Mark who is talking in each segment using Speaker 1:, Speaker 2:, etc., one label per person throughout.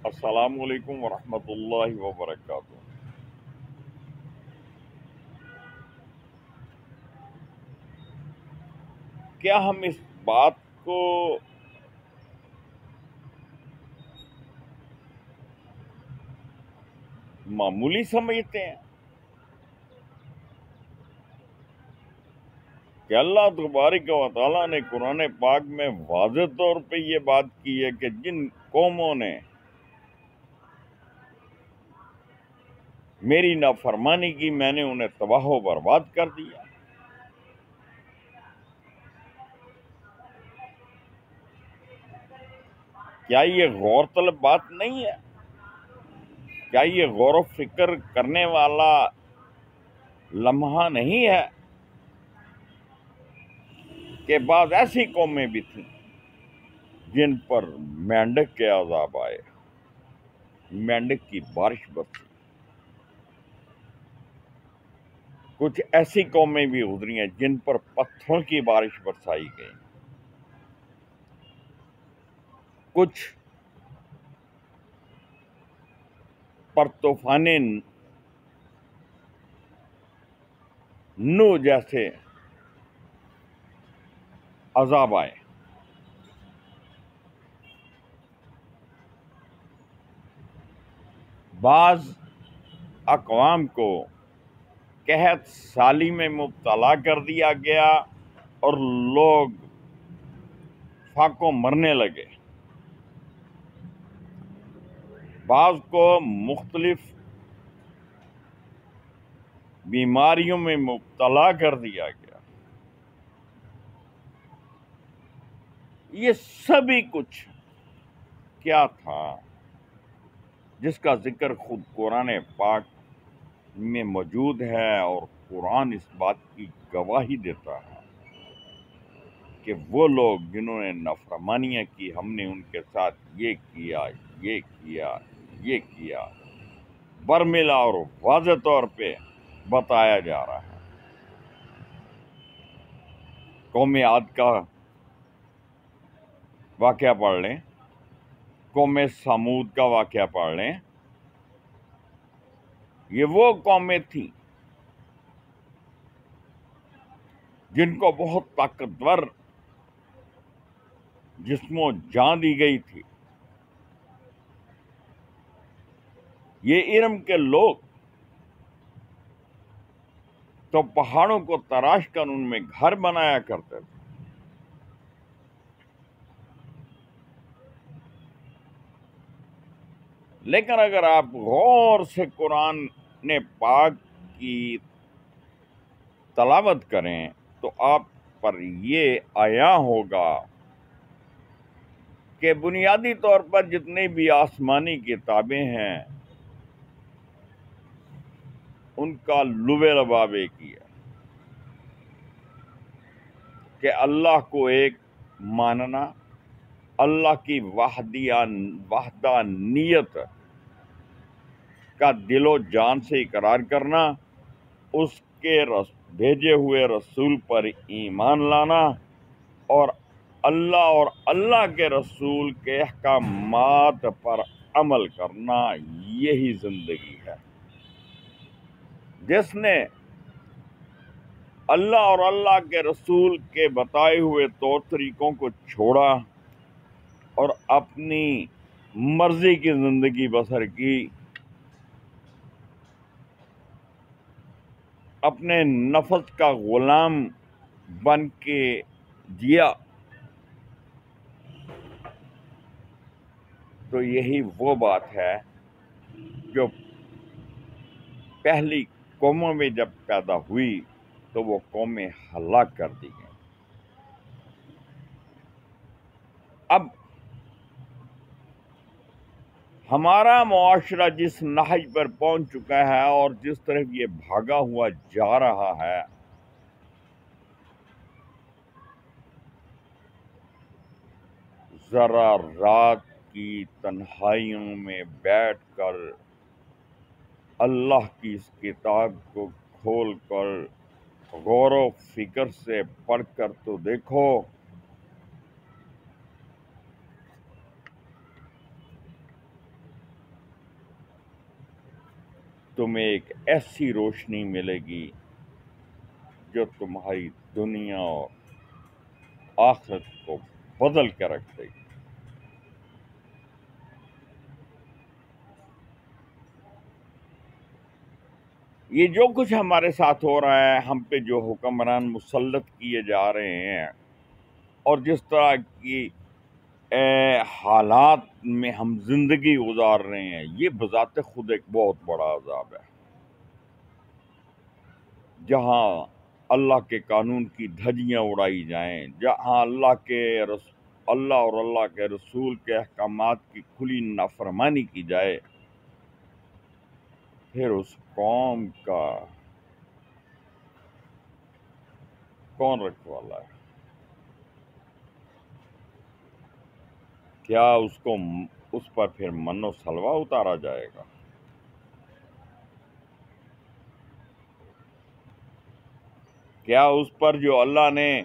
Speaker 1: السلام علیکم ورحمۃ اللہ وبرکاتہ۔ کیا ہم اس بات کو معمولی سمجھتے ہیں کہ اللہ تبارک و تعالیٰ نے قرآن پاک میں واضح طور پہ یہ بات کی ہے کہ جن قوموں نے میری نافرمانی کی میں نے انہیں تباہ و برباد کر دیا؟ کیا یہ غور طلب بات نہیں ہے؟ کیا یہ غور و فکر کرنے والا لمحہ نہیں ہے کہ بعض ایسی قومیں بھی تھیں جن پر مینڈک کے عذاب آئے، مینڈک کی بارش برسی؟ کچھ ایسی قومیں بھی گزری ہیں جن پر پتھروں کی بارش برسائی گئی، کچھ پر طوفان نو جیسے عذاب آئے۔ بعض اقوام کو قحط سالی میں مبتلا کر دیا گیا اور لوگ فاقوں مرنے لگے، بعض کو مختلف بیماریوں میں مبتلا کر دیا گیا۔ یہ سبھی کچھ کیا تھا جس کا ذکر خود قرآن پاک میں موجود ہے، اور قرآن اس بات کی گواہی دیتا ہے کہ وہ لوگ جنہوں نے نافرمانیاں کی ہم نے ان کے ساتھ یہ کیا، یہ کیا، یہ کیا، برملا اور واضح طور پہ بتایا جا رہا ہے۔ قوم عاد کا واقعہ پڑھ لیں، قوم سمود کا واقعہ پڑھ لیں۔ یہ وہ قومیں تھیں جن کو بہت طاقتور جسم و جان دی گئی تھی۔ یہ ارم کے لوگ تو پہاڑوں کو تراش کر ان میں گھر بنایا کرتے تھے، لیکن اگر آپ غور سے قرآن پاک کی تلاوت کریں تو آپ پر یہ آیا ہوگا کہ بنیادی طور پر جتنی بھی آسمانی کتابیں ہیں ان کا لبے لباب ایک ہی ہے کہ اللہ کو ایک ماننا، اللہ کی وحدانیت کا دل و جان سے اقرار کرنا، اس کے بھیجے ہوئے رسول پر ایمان لانا، اور اللہ کے رسول کے احکامات پر عمل کرنا، یہی زندگی ہے۔ جس نے اللہ اور اللہ کے رسول کے بتائے ہوئے طور طریقوں کو چھوڑا اور اپنی مرضی کی زندگی بسر کی، اپنے نفس کا غلام بن کے جیا، تو یہی وہ بات ہے جو پہلی قوموں میں جب پیدا ہوئی تو وہ قومیں ہلاک کر دی گئیں۔ اب ہمارا معاشرہ جس نہج پر پہنچ چکا ہے اور جس طرف یہ بھاگا ہوا جا رہا ہے، ذرا رات کی تنہائیوں میں بیٹھ کر اللہ کی اس کتاب کو کھول کر غور و فکر سے پڑھ کر تو دیکھو تمہیں ایک ایسی روشنی ملے گی جو تمہاری دنیا اور آخرت کو بدل کے رکھ دے گی۔ یہ جو کچھ ہمارے ساتھ ہو رہا ہے، ہم پہ جو حکمران مسلط کیے جا رہے ہیں اور جس طرح کی حالات میں ہم زندگی گزار رہے ہیں، یہ بذات خود ایک بہت بڑا عذاب ہے، جہاں اللہ کے قانون کی دھجیاں اڑائی جائیں، جہاں اللہ اور اللہ کے رسول کے احکامات کی کھلی نافرمانی کی جائے، پھر اس قوم کا کون رکھوالا ہے؟ کیا اس پر پھر من و سلوہ اتارا جائے گا؟ کیا اس پر جو اللہ نے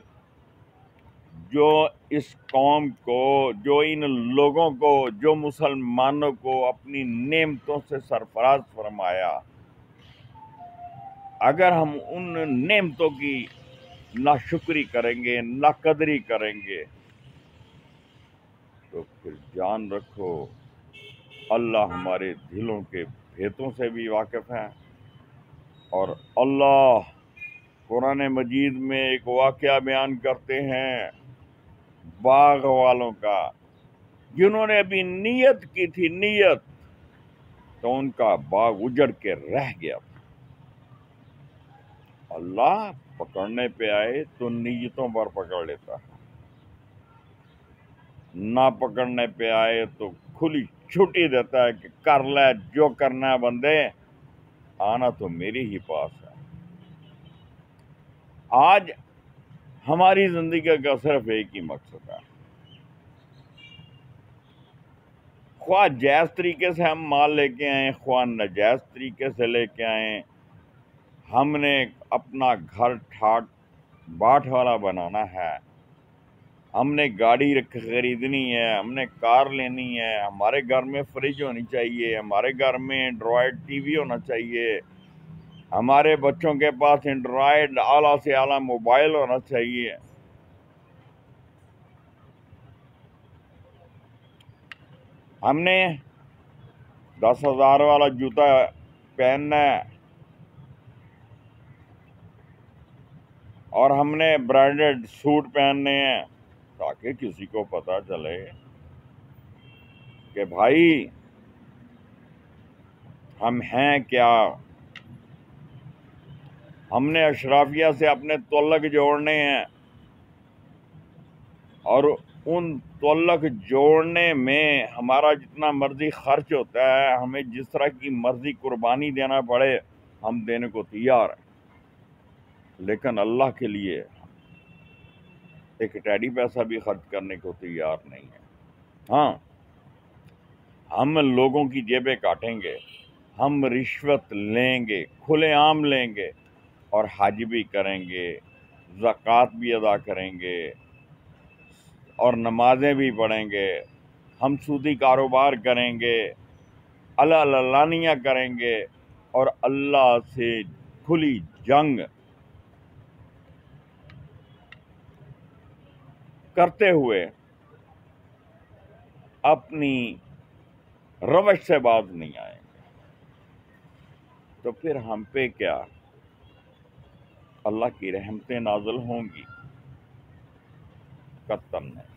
Speaker 1: جو اس قوم کو، جو ان لوگوں کو، جو مسلمانوں کو اپنی نعمتوں سے سرفراز فرمایا، اگر ہم ان نعمتوں کی ناشکری کریں گے، ناقدری کریں گے، تو پھر جان رکھو اللہ ہمارے دلوں کے بھیتوں سے بھی واقف ہے۔ اور اللہ قرآن مجید میں ایک واقعہ بیان کرتے ہیں باغ والوں کا، جنہوں نے ابھی نیت کی تھی، نیت، تو ان کا باغ اجڑ کے رہ گیا۔ اللہ پکڑنے پہ آئے تو نیتوں پر پکڑ لیتا ہے، نہ پکڑنے پہ آئے تو کھلی چھٹی دیتا ہے کہ کر لے جو کرنا ہے بندے، آنا تو میری ہی پاس ہے۔ آج ہماری زندگی کا صرف ایک ہی مقصد ہے، خواہ جائز طریقے سے ہم مال لے کے آئیں، خواہ ناجائز طریقے سے لے کے آئیں، ہم نے اپنا گھر ٹھاٹ باٹ والا بنانا ہے، ہم نے گاڑی خریدنی ہے، ہم نے کار لینی ہے، ہمارے گھر میں فریج ہونی چاہیے، ہمارے گھر میں اینڈرائڈ ٹی وی ہونا چاہیے، ہمارے بچوں کے پاس اینڈرائڈ اعلیٰ سے اعلیٰ موبائل ہونا چاہیے۔ ہم نے 10,000 والا جوتا پہننا ہے اور ہم نے برانڈڈ سوٹ پہننے ہیں، تاکہ کسی کو پتا چلے کہ بھائی ہم ہیں کیا۔ ہم نے اشرافیہ سے اپنے تعلق جوڑنے ہیں، اور ان تعلق جوڑنے میں ہمارا جتنا مرضی خرچ ہوتا ہے، ہمیں جس طرح کی مرضی قربانی دینا پڑے، ہم دینے کو تیار ہیں، لیکن اللہ کے لیے ایک ٹیڈی پیسہ بھی خرچ کرنے کو تیار نہیں ہے۔ ہاں، ہم لوگوں کی جیبیں کاٹیں گے، ہم رشوت لیں گے، کھلے عام لیں گے، اور حج بھی کریں گے، زکوٰۃ بھی ادا کریں گے، اور نمازیں بھی پڑھیں گے، ہم سودی کاروبار کریں گے، اللہ علانیہ کریں گے، اور اللہ سے کھلی جنگ کرتے ہوئے اپنی روش سے باز نہیں آئیں گے، تو پھر ہم پہ کیا اللہ کی رحمتیں نازل ہوں گی؟ قطعاً نہیں۔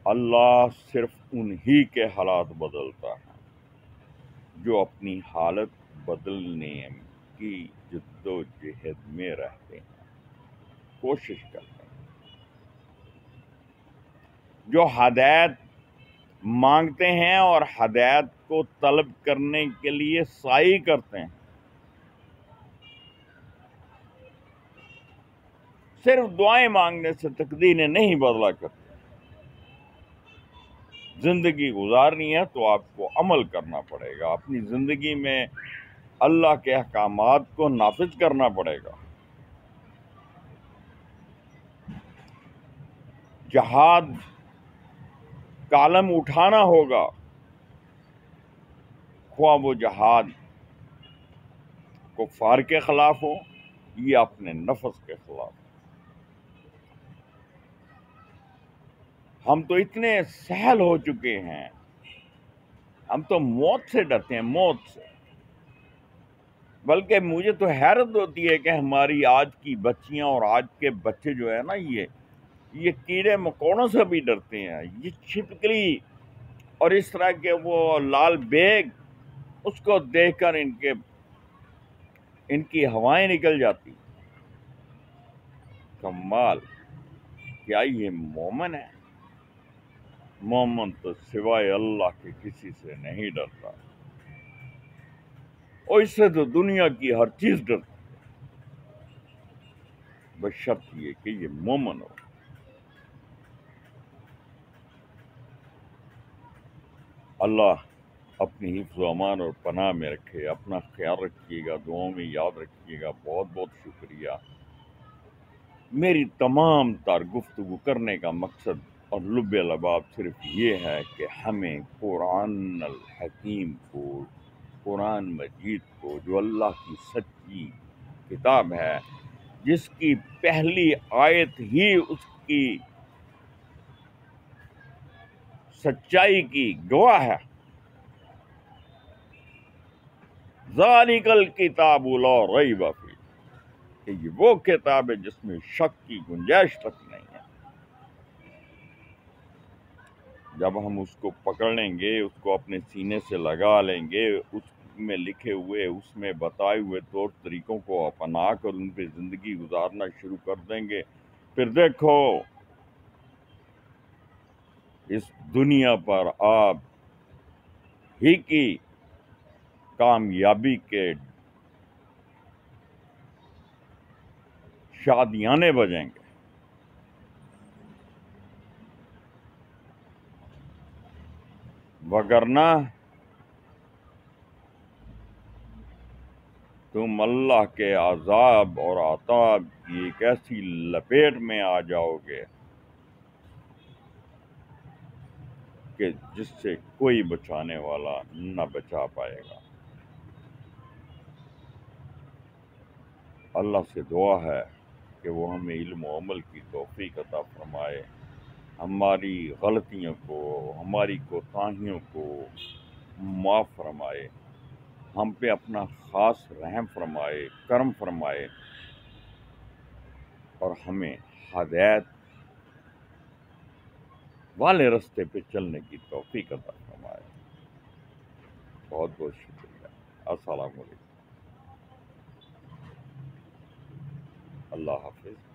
Speaker 1: اللہ صرف انہی کے حالات بدلتا ہے جو اپنی حالت بدلنے کی جد و جہد میں رہتے ہیں، کوشش کرتے ہیں، جو ہدایت مانگتے ہیں اور ہدایت کو طلب کرنے کے لیے سعی کرتے ہیں، صرف دعائیں مانگنے سے تقدیریں نہیں بدلا کرتے۔ زندگی گزارنی ہے تو آپ کو عمل کرنا پڑے گا، اپنی زندگی میں اللہ کے احکامات کو نافذ کرنا پڑے گا، جہاد کالم اٹھانا ہوگا، خواہ وہ جہاد کفار کے خلاف ہو یا اپنے نفس کے خلاف. ہم تو اتنے سہل ہو چکے ہیں، ہم تو موت سے ڈرتے ہیں، موت سے. بلکہ مجھے تو حیرت ہوتی ہے کہ ہماری آج کی بچیاں اور آج کے بچے جو ہے نا، یہ کیڑے مکوڑوں سے بھی ڈرتے ہیں. یہ چھپکلی اور اس طرح کے وہ لال بیگ، اس کو دیکھ کر ان کی ہوائیں نکل جاتی. کمال! کیا یہ مومن ہے؟ مومن تو سوائے اللہ کے کسی سے نہیں ڈرتا، اور اس سے تو دنیا کی ہر چیز ڈرتی، بشرط یہ کہ یہ مومن ہو. اللہ اپنی حفظ و امان اور پناہ میں رکھے. اپنا خیال رکھیے گا، دعاؤں میں یاد رکھیے گا. بہت بہت شکریہ. میری تمام تر گفتگو کرنے کا مقصد اور لب لباب صرف یہ ہے کہ ہمیں قرآن الحکیم کو، قرآن مجید کو، جو اللہ کی سچی کتاب ہے، جس کی پہلی آیت ہی اس کی سچائی کی گواہ ہے، ذالک الکتاب لا ریب فیہ، کہ یہ وہ کتاب ہے جس میں شک کی گنجائش تک نہیں ہے. جب ہم اس کو پکڑ لیں گے، اس کو اپنے سینے سے لگا لیں گے، اس میں لکھے ہوئے، اس میں بتائے ہوئے طور طریقوں کو اپنا کر ان پہ زندگی گزارنا شروع کر دیں گے، پھر دیکھو اس دنیا پر آپ ہی کی کامیابی کے شادیانے بجیں گے. وگرنہ تم اللہ کے عذاب اور عطاب کی ایک ایسی لپیٹ میں آ جاؤ گے کہ جس سے کوئی بچانے والا نہ بچا پائے گا. اللہ سے دعا ہے کہ وہ ہمیں علم و عمل کی توفیق عطا فرمائے، ہماری غلطیوں کو، ہماری کوتاہیوں کو معاف فرمائے، ہم پہ اپنا خاص رحم فرمائے، کرم فرمائے، اور ہمیں ہدایت والے رستے پہ چلنے کی توفیق عطا فرمائے. بہت بہت شکریہ. السلام علیکم. اللہ حافظ.